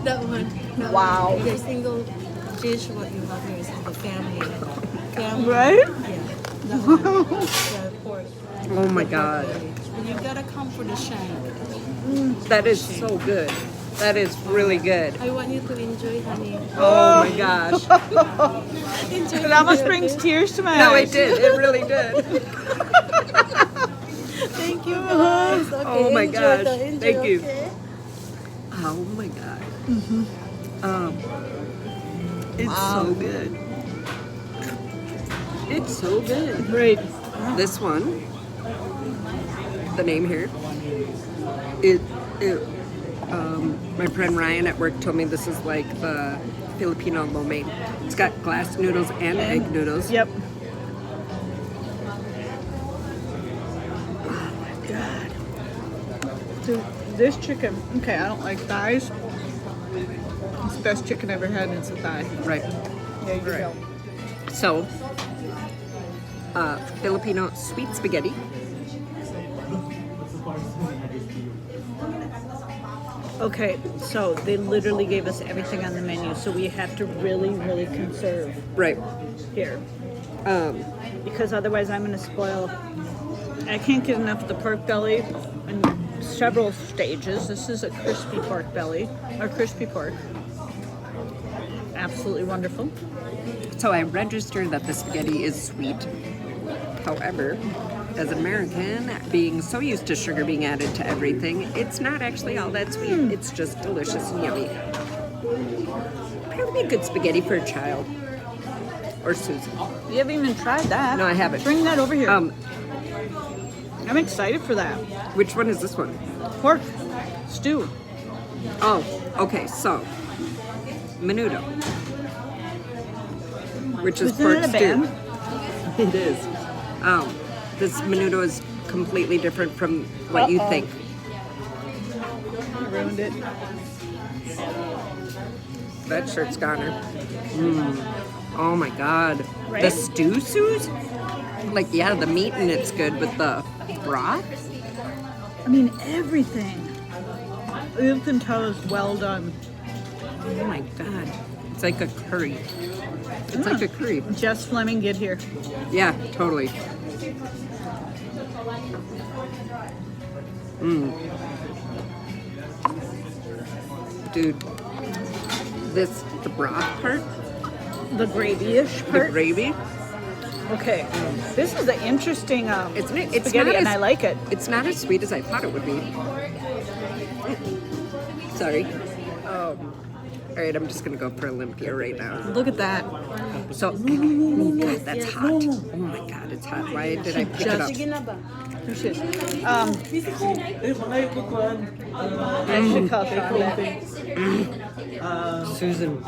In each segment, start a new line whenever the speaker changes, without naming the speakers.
That one. That
Wow.
One. Your single dish, what you have here is the family. Family.
Right?
Yeah. That one. The pork.
Oh my God.
And you gotta come for the shank.
That is so good. That is really good.
I want you to enjoy, honey.
Oh my gosh.
Enjoy.
It almost brings tears to my
No,
eyes.
it did. It really did.
Thank you, guys. Okay,
Oh my
enjoy
gosh.
enjoy,
Thank you.
okay?
Oh my God. It's so good. It's so good.
Great.
This one, the name here, my friend Ryan at work told me this is like the Filipino lo mein. It's got glass noodles and egg noodles.
Yep.
God.
So this chicken, okay, I don't like thighs. It's the best chicken I've ever had, and it's a thigh.
Right.
Yeah, you
Right.
go.
So, Filipino sweet spaghetti.
Okay, so they literally gave us everything on the menu, so we have to really, really conserve
Right.
here. Because otherwise I'm going to spoil. I can't get enough of the pork belly in several stages. This is a crispy pork belly, or crispy pork. Absolutely wonderful.
So I register that the spaghetti is sweet. However, as an American, being so used to sugar being added to everything, it's not actually all that sweet. It's just delicious and yummy. Probably be a good spaghetti for a child. Or Susan.
You haven't even tried that.
No, I haven't.
Bring that over here.
Um,
I'm excited for that.
which one is this one?
Pork stew.
Oh, okay, so menudo, which is
Isn't
pork
it a
stew.
band?
It is. This menudo is completely different from what you think.
You ruined it.
That shirt's goner. Oh my God.
Right?
The stew Suze? Like, yeah, the meat and it's good, but the broth?
I mean, everything. You can tell is well done.
Oh my God. It's like a curry. It's like a curry.
Jess Fleming, get here.
Yeah, totally. Dude, the broth part,
The gravy-ish
the
part.
gravy,
Okay, this is an interesting
it's
spaghetti,
not
and
as,
I like it.
It's not as sweet as I thought it would be. Sorry. All right, I'm just gonna go for Olympia right now.
Look at that.
So, oh God, that's hot. Oh my God, it's hot. Why did I pick it up?
Sige na ba?
Here she is. I should call Sean back.
Susan.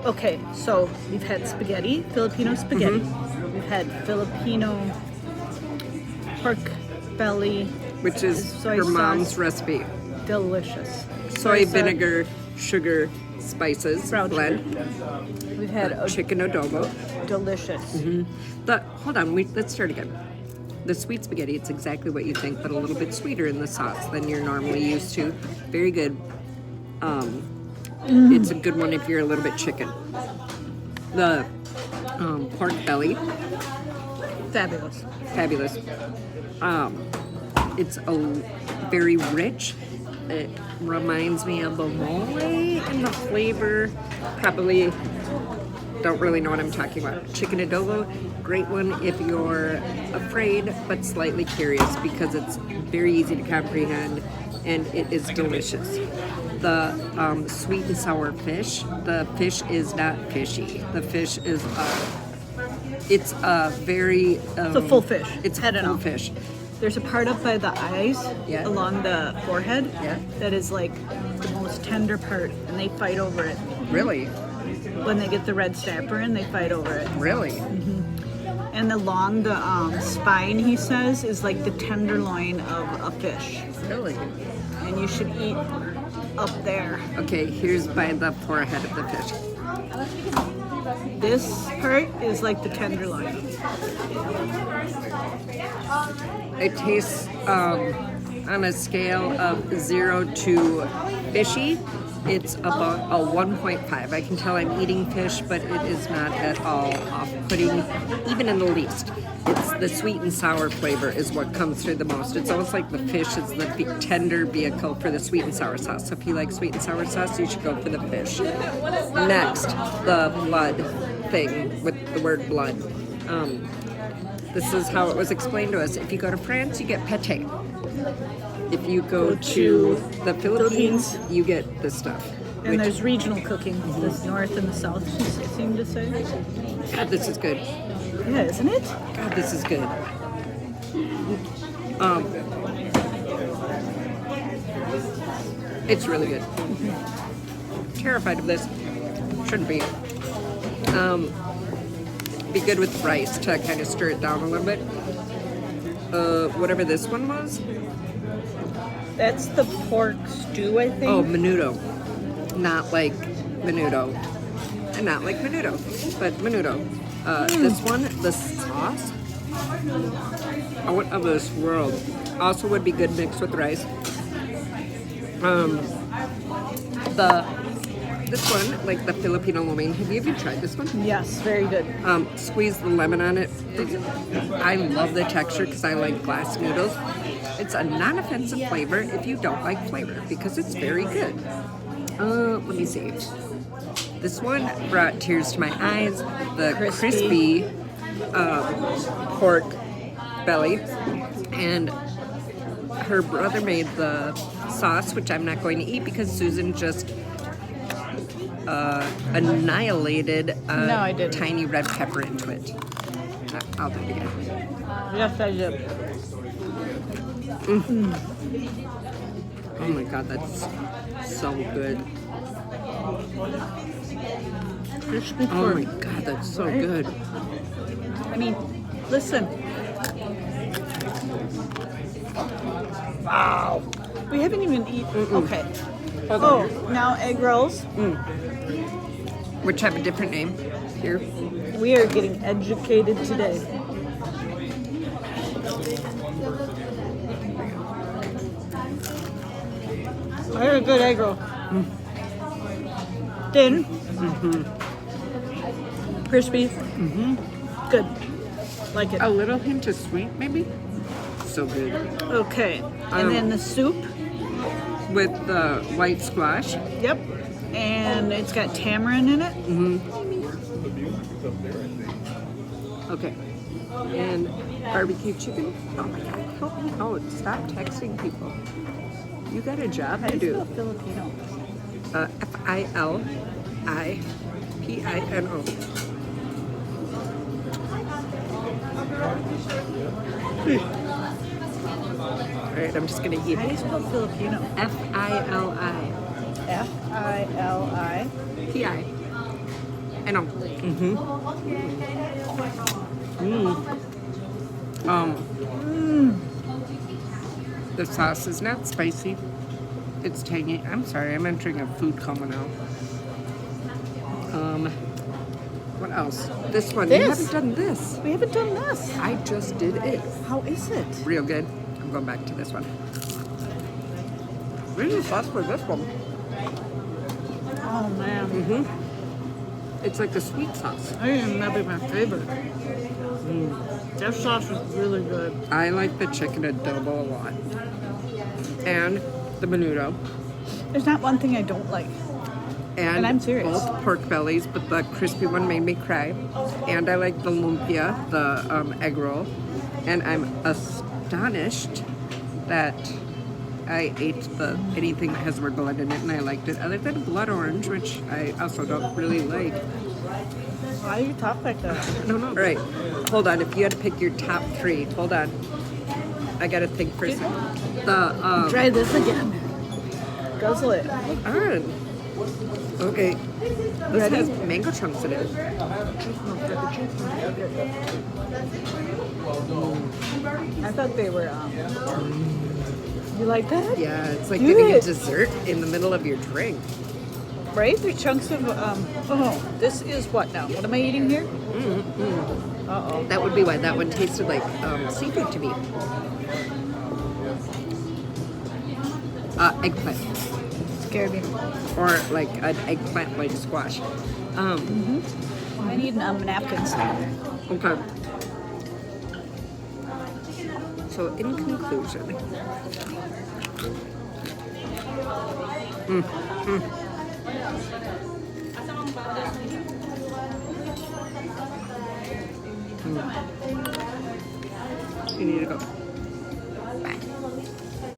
Okay, so we've had spaghetti, Filipino spaghetti. We've had Filipino pork belly,
Which is
Soy
her
sauce.
mom's recipe.
delicious.
Soy
sauce.
vinegar, sugar, spices,
Brown
blend.
We've had a
Chicken adobo.
delicious.
Hold on, let's start again. The sweet spaghetti, it's exactly what you think, but a little bit sweeter in the sauce than you're normally used to. Very good. It's a good one if you're a little bit chicken. The pork belly,
Fabulous.
fabulous. It's very rich. It reminds me of the mole and the flavor. Probably don't really know what I'm talking about. Chicken adobo, great one if you're afraid but slightly curious because it's very easy to comprehend and it is delicious. The sweet and sour fish, the fish is not fishy. The fish is it's a very
It's a full fish.
It's
Head
a
and
full
all.
fish.
There's a part up by the eyes,
Yeah.
along the forehead,
Yeah.
that is like the most tender part, and they fight over it.
Really,
When they get the red snapper in, they fight over it.
really.
And along the spine, he says, is like the tenderloin of a fish.
Really?
And you should eat up there.
Okay, here's by the forehead of the fish.
This part is like the tenderloin.
It tastes on a scale of 0 to fishy. It's about a 1.5. I can tell I'm eating fish, but it is not at all off-putting, even in the least. It's the sweet and sour flavor is what comes through the most. It's almost like the fish is the tender vehicle for the sweet and sour sauce. So if you like sweet and sour sauce, you should go for the fish. Next, the blood thing with the word blood. This is how it was explained to us. If you go to France, you get pate. If you go to the Philippines, you get this stuff.
And there's regional cooking, the north and the south, she seemed to say.
God, this is good.
Yeah, isn't it?
God, this is good. It's really good. Terrified of this. Shouldn't be. Be good with rice to kind of stir it down a little bit. Whatever this one was.
That's the pork stew, I think.
Oh, menudo. Not like menudo. And not like menudo, but menudo. This one, the sauce, out of this world. Also would be good mixed with rice. This one, like the Filipino lo mein. Have you ever tried this one?
Yes, very good.
Squeeze the lemon on it. I love the texture because I like glass noodles. It's a non-offensive flavor if you don't like flavor because it's very good. Let me see. This one brought tears to my eyes. The crispy pork belly. And her brother made the sauce, which I'm not going to eat because Susan just annihilated
No, I didn't.
tiny red pepper into it. I'll do it again.
Yes, I did.
Oh my god, that's so good.
Crispy
Oh
pork.
my god, that's so good.
I mean, listen. Wow. We haven't even eaten. Okay. Oh, now egg rolls.
Which have a different name here.
We are getting educated today. I had a good egg roll. Thin. Crispy. Good. Like it.
A little hint of sweet, maybe? So good.
Okay. And then the soup.
With the white squash.
Yep. And it's got tamarind in it.
Okay. And barbecue chicken. Oh my god, help me out. Stop texting people. You got a job to do.
Filipino.
Filipino. Alright, I'm just gonna eat.
How do you spell Filipino?
Fili.
F-I-L-I.
Pi. I know. The sauce is not spicy. It's tangy. I'm sorry, I'm entering a food coma now. What else? This one. We
This.
haven't done this.
We haven't done this.
I just did it.
How is it?
Real good. I'm going back to this one. Where's the sauce for this one?
Oh man.
It's like a sweet sauce.
I think that'd be my favorite. That sauce is really good.
I like the chicken adobo a lot. And the menudo.
There's not one thing I don't like.
And
I'm serious.
both pork bellies, but the crispy one made me cry. And I like the lumpia, the egg roll. And I'm astonished that I ate anything that has the word blood in it, and I liked it. Other than blood orange, which I also don't really like.
Why do you talk like that?
No. All right, hold on. If you had to pick your top 3, hold on. I gotta think for a second.
Try this again. Guzzle it.
On. Okay. This has mango chunks in it.
I thought they were You like that?
Yeah, it's like
Do
getting a
it.
dessert in the middle of your drink.
Right? They're chunks of, oh, this is what now? What am I eating here? Uh-oh.
That would be why that one tasted like seafood to me. Eggplant.
Scared me.
Or like an eggplant like squash.
I need napkins.
Okay. So in conclusion, you need to go.